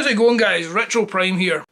How's it going, guys? Retro Prime here.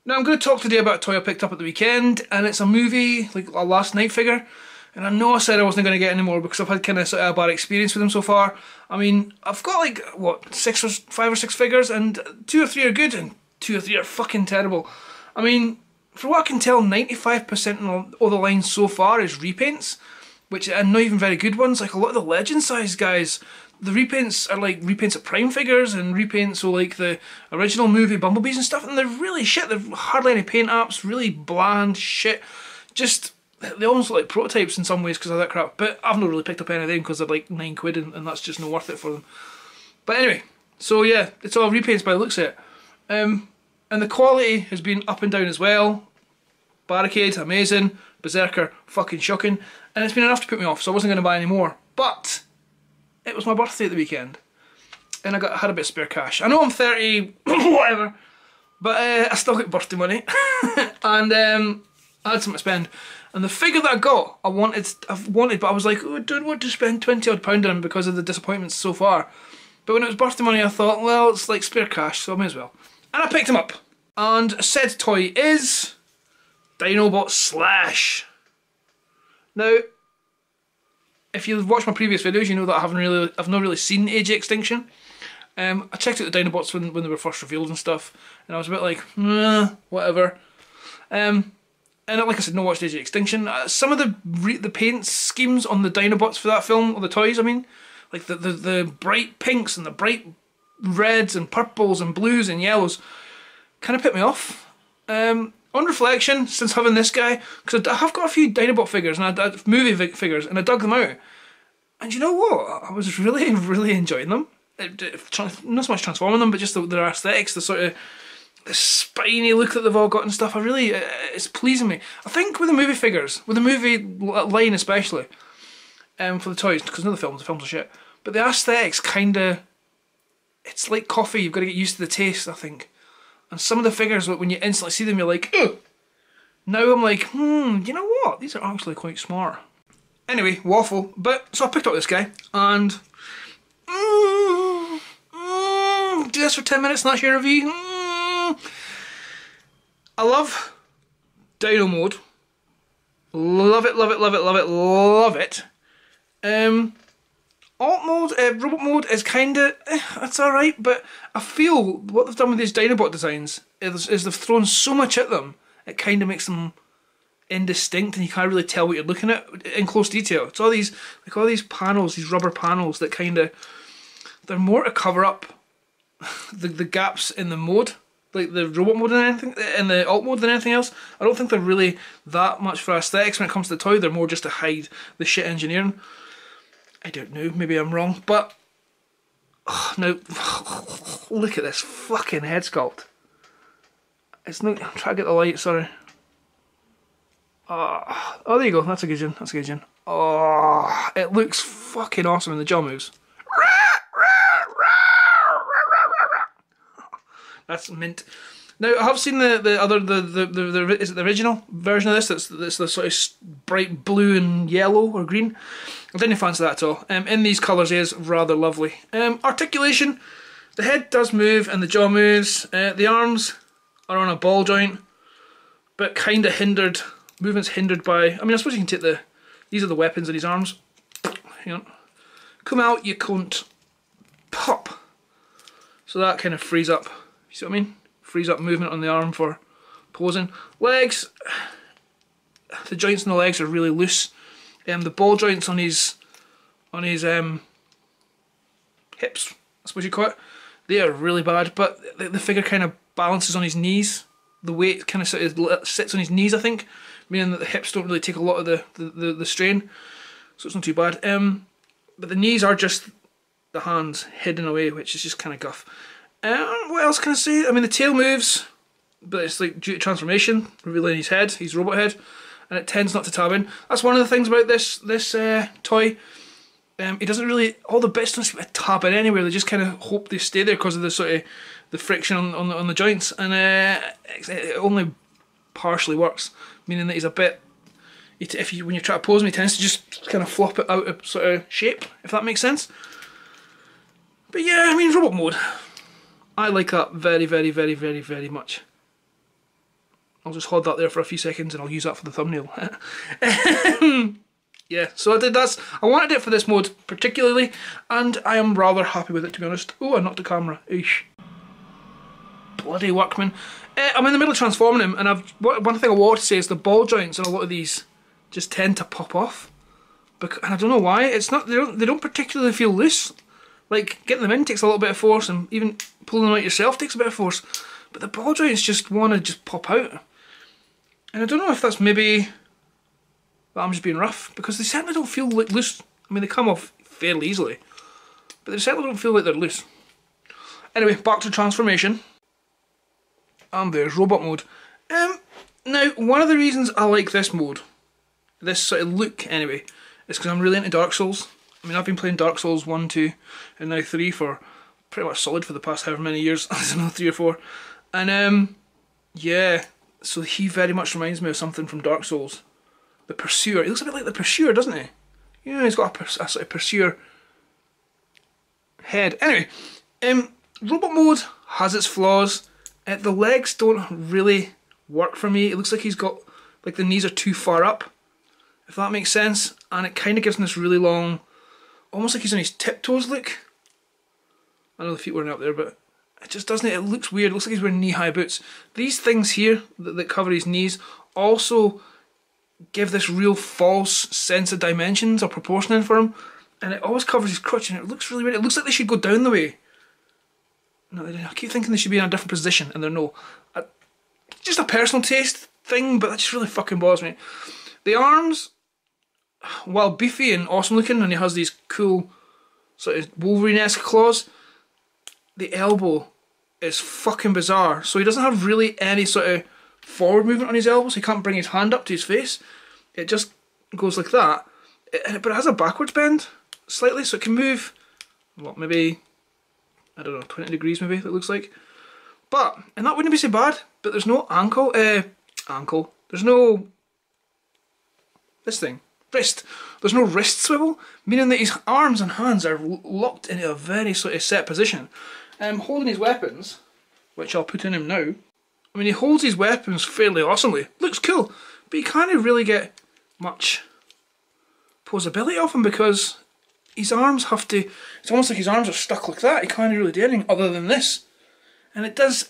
Now I'm going to talk today about a toy I picked up at the weekend, and it's a movie, like a last night figure. And I know I said I wasn't going to get any more because I've had kind of a bad experience with them so far. I mean, I've got like, what, 5 or 6 figures, and 2 or 3 are good, and 2 or 3 are fucking terrible. I mean, for what I can tell, 95% of all the lines so far is repaints, which are not even very good ones. Like a lot of the legend size guys, the repaints are like repaints of Prime figures and repaints of like the original movie Bumblebees and stuff, and they're really shit. They're hardly any paint apps, really bland shit. Just, they almost look like prototypes in some ways because of that crap. But I've not really picked up any of them because they're like £9 and that's just not worth it for them. But anyway, so yeah, it's all repaints by the looks of it. And the quality has been up and down as well. Barricade, amazing. Berserker, fucking shocking. And it's been enough to put me off, so I wasn't going to buy any more. But it was my birthday at the weekend, and I had a bit of spare cash. I know I'm 30, whatever, but I still got birthday money, and I had something to spend. And the figure that I got, I've wanted, but I was like, oh, I don't want to spend £20 odd on him because of the disappointments so far. But when it was birthday money, I thought, well, it's like spare cash, so I may as well. And I picked him up. And said toy is Dinobot Slash. Now, if you've watched my previous videos, you know that I've not really seen Age of Extinction. I checked out the Dinobots when they were first revealed and stuff, and I was a bit like, whatever. And like I said, not watched Age of Extinction. Some of the paint schemes on the Dinobots for that film, or the toys, I mean, like the bright pinks and the bright reds and purples and blues and yellows, kind of put me off. On reflection, since having this guy, because I have got a few Dinobot figures and movie figures, and I dug them out, and you know what? I was really, really enjoying them. Not so much transforming them, but just their aesthetics, the sort of the spiny look that they've all got and stuff. It's pleasing me. I think with the movie figures, with the movie line especially, for the toys, because none of the films are shit, but the aesthetics kinda, it's like coffee. You've got to get used to the taste, I think. And some of the figures, when you instantly see them, you're like, ugh. Now I'm like, you know what? These are actually quite smart. Anyway, waffle. But, so I picked up this guy, and do this for 10 minutes and that's your review. I love Dino Mode. Love it, love it, love it, love it, love it. Alt mode, robot mode is kinda, it's alright, but I feel what they've done with these Dinobot designs is they've thrown so much at them, it kinda makes them indistinct and you can't really tell what you're looking at in close detail. It's all these panels, these rubber panels that kinda, they're more to cover up the gaps in the mode, like the robot mode and anything, and the alt mode than anything else. I don't think they're really that much for aesthetics when it comes to the toy, they're more just to hide the shit engineering. I don't know, maybe I'm wrong, but now look at this fucking head sculpt. It's not, I'm trying to get the light, sorry. Oh, there you go, that's a good one, that's a good one. Oh, it looks fucking awesome in the jaw moves. That's mint. Now I have seen is it the original version of this? That's the sort of bright blue and yellow or green. I didn't fancy that at all. In these colours, he is rather lovely. Articulation, the head does move and the jaw moves. The arms are on a ball joint, but kind of hindered. Movement's hindered by. I mean, I suppose you can take these are the weapons of his arms. You know, come out, you cunt. Pop. So that kind of frees up. You see what I mean? Frees up movement on the arm for posing. Legs, the joints in the legs are really loose. The ball joints on his hips, I suppose you call it, they are really bad. But the figure kind of balances on his knees. The weight kind of sits on his knees, I think, meaning that the hips don't really take a lot of the strain. So it's not too bad. But the knees are just the hands hidden away, which is just kind of guff. What else can I say? I mean, the tail moves, but it's like due to transformation, revealing his head, his robot head, and it tends not to tab in. That's one of the things about this toy. It doesn't really, all the bits don't seem to tab in anywhere. They just kind of hope they stay there because of the sort of the friction on the joints, and it only partially works, meaning that he's a bit. When you try to pose him, he tends to just kind of flop it out of sort of shape, if that makes sense. But yeah, I mean, robot mode. I like that very, very, very, very, very much. I'll just hold that there for a few seconds and I'll use that for the thumbnail. Yeah, so I did that. I wanted it for this mode particularly, and I am rather happy with it, to be honest. Oh, I knocked the camera. Eesh. Bloody workman. I'm in the middle of transforming him, and one thing I want to say is the ball joints on a lot of these just tend to pop off. And I don't know why. It's not. They don't particularly feel loose. Like, getting them in takes a little bit of force, and even pulling them out yourself takes a bit of force. But the ball joints just want to just pop out. And I don't know if that's maybe that I'm just being rough, because they certainly don't feel like loose. I mean, they come off fairly easily, but they certainly don't feel like they're loose. Anyway, back to transformation. And there's robot mode. Now, one of the reasons I like this mode, this sort of look anyway, is because I'm really into Dark Souls. I mean, I've been playing Dark Souls 1, 2, and now 3 for pretty much solid for the past however many years. I don't know, 3 or 4. And yeah, so he very much reminds me of something from Dark Souls. The Pursuer. He looks a bit like the Pursuer, doesn't he? Yeah, he's got a sort of Pursuer head. Anyway, robot mode has its flaws. The legs don't really work for me. It looks like he's got, like, the knees are too far up, if that makes sense. And it kind of gives him this really long, almost like he's on his tiptoes look. I know the feet weren't up there, but it just doesn't. It looks weird. It looks like he's wearing knee-high boots. These things here that cover his knees also give this real false sense of dimensions or proportioning for him. And it always covers his crotch, and it looks really weird. It looks like they should go down the way. No, I keep thinking they should be in a different position, and they're no. Just a personal taste thing, but that just really fucking bothers me. The arms, while beefy and awesome looking, and he has these cool sort of Wolverine-esque claws, the elbow is fucking bizarre. So he doesn't have really any sort of forward movement on his elbow, so he can't bring his hand up to his face. It just goes like that. But it has a backwards bend, slightly, so it can move, what, maybe, I don't know, 20 degrees maybe, it looks like. But, and that wouldn't be so bad, but there's no there's no, this thing, wrist. There's no wrist swivel, meaning that his arms and hands are locked into a very sort of set position. Holding his weapons, which I'll put in him now, I mean, he holds his weapons fairly awesomely. Looks cool, but you can't really get much posability off him because his arms have to, it's almost like his arms are stuck like that. He can't really do anything other than this. And it does,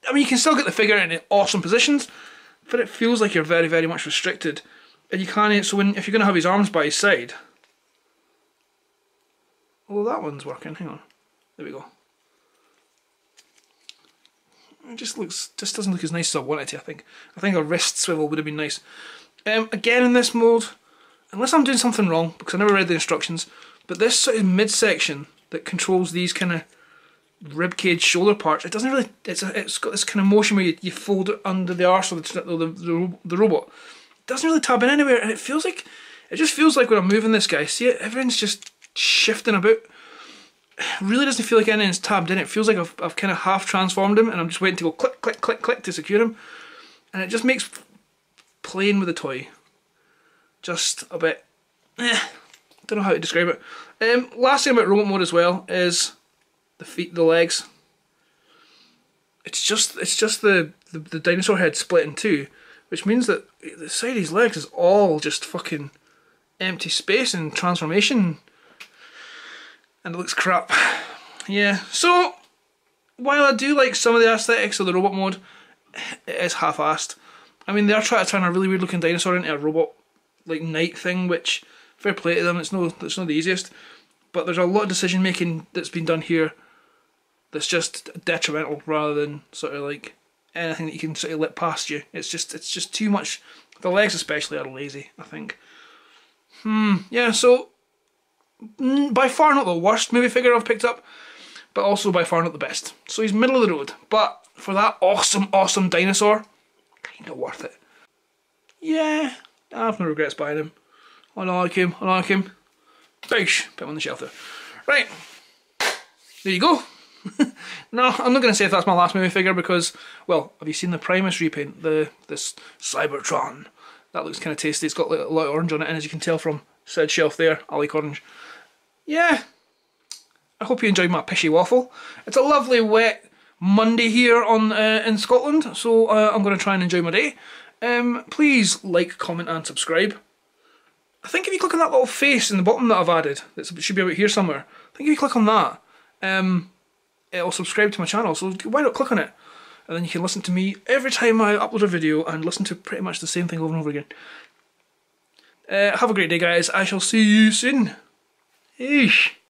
I mean, you can still get the figure in awesome positions, but it feels like you're very, very much restricted. And you can't, so if you're going to have his arms by his side, although that one's working, hang on, there we go. It just doesn't look as nice as I want it to, I think. I think a wrist swivel would have been nice. Again, in this mode, unless I'm doing something wrong, because I never read the instructions, but this sort of midsection that controls these kind of ribcage shoulder parts, it doesn't really, it's got this kind of motion where you fold it under the arse of the robot. It doesn't really tab in anywhere, and it just feels like when I'm moving this guy, see it, everything's just shifting about. It really doesn't feel like anything's tabbed in. It feels like I've kind of half transformed him, and I'm just waiting to go click, click, click, click to secure him. And it just makes playing with the toy just a bit, don't know how to describe it. Last thing about robot mode as well is the feet, the legs. It's just the dinosaur head split in two, which means that the side of his legs is all just fucking empty space and transformation. And it looks crap. Yeah, so while I do like some of the aesthetics of the robot mode, it is half-assed. I mean, they're trying to turn a really weird looking dinosaur into a robot like knight thing, which, fair play to them, it's not the easiest. But there's a lot of decision making that's been done here that's just detrimental rather than sort of like anything that you can sort of let past you. It's just too much. The legs especially are lazy, I think. Yeah, so by far not the worst movie figure I've picked up, but also by far not the best. So he's middle of the road, but for that awesome dinosaur, kind of worth it. Yeah, I have no regrets buying him. I like him. Boosh, put him on the shelf there. Right, there you go. No, I'm not going to say if that's my last movie figure because, well, have you seen the Primus repaint? This Cybertron. That looks kind of tasty. It's got like, a lot of orange on it, and as you can tell from said shelf there, I like orange. Yeah, I hope you enjoyed my pishy waffle. It's a lovely wet Monday here on in Scotland, so I'm going to try and enjoy my day. Please like, comment and subscribe. I think if you click on that little face in the bottom that I've added, it should be about here somewhere. I think if you click on that, it'll subscribe to my channel, so why not click on it? And then you can listen to me every time I upload a video and listen to pretty much the same thing over and over again. Have a great day, guys. I shall see you soon. Eesh.